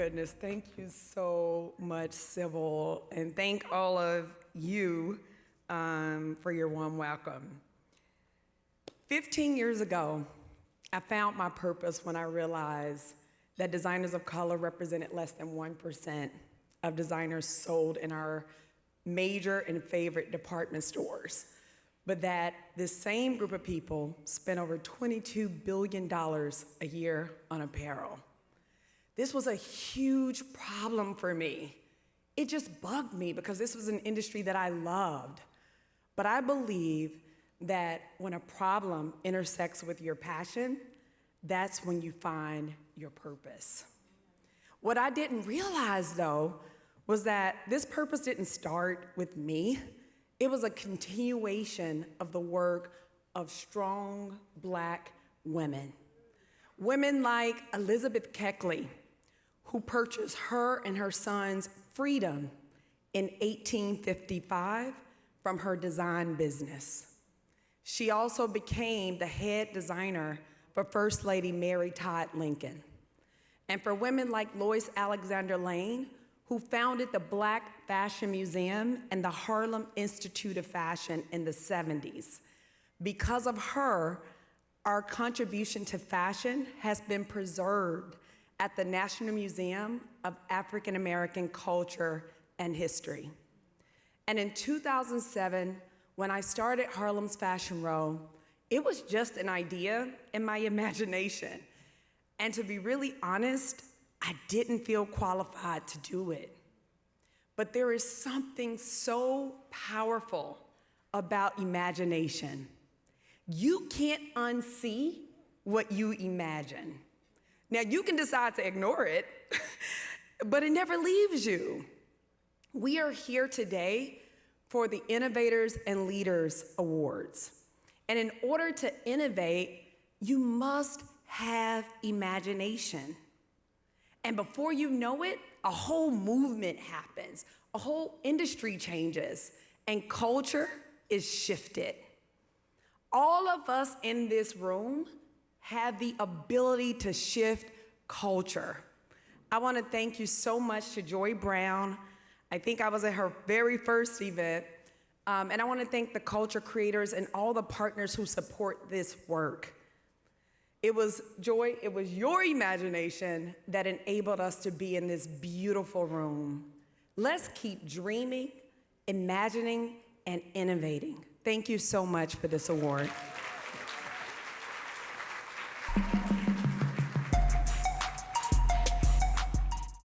goodness. Thank you so much, Sybil, and thank all of you for your warm welcome. 15 years ago, I found my purpose when I realized that designers of color represented less than 1% of designers sold in our major and favorite department stores, but that this same group of people spent over $22 billion a year on apparel. This was a huge problem for me. It just bugged me because this was an industry that I loved. But I believe that when a problem intersects with your passion, that's when you find your purpose. What I didn't realize, though, was that this purpose didn't start with me. It was a continuation of the work of strong Black women. Women like Elizabeth Keckley, who purchased her and her son's freedom in 1855 from her design business. She also became the head designer for First Lady Mary Todd Lincoln. And for women like Lois Alexander Lane, who founded the Black Fashion Museum and the Harlem Institute of Fashion in the 70s. Because of her, our contribution to fashion has been preserved at the National Museum of African American Culture and History. And in 2007, when I started Harlem's Fashion Row, it was just an idea in my imagination. And to be really honest, I didn't feel qualified to do it. But there is something so powerful about imagination. You can't unsee what you imagine. Now, you can decide to ignore it, but it never leaves you. We are here today for the Innovators and Leaders Awards. And in order to innovate, you must have imagination. And before you know it, a whole movement happens, a whole industry changes, and culture is shifted. All of us in this room have the ability to shift culture. I want to thank you so much to Joy Brown. I think I was at her very first event. And I want to thank the culture creators and all the partners who support this work. It was, Joy, it was your imagination that enabled us to be in this beautiful room. Let's keep dreaming, imagining, and innovating. Thank you so much for this award.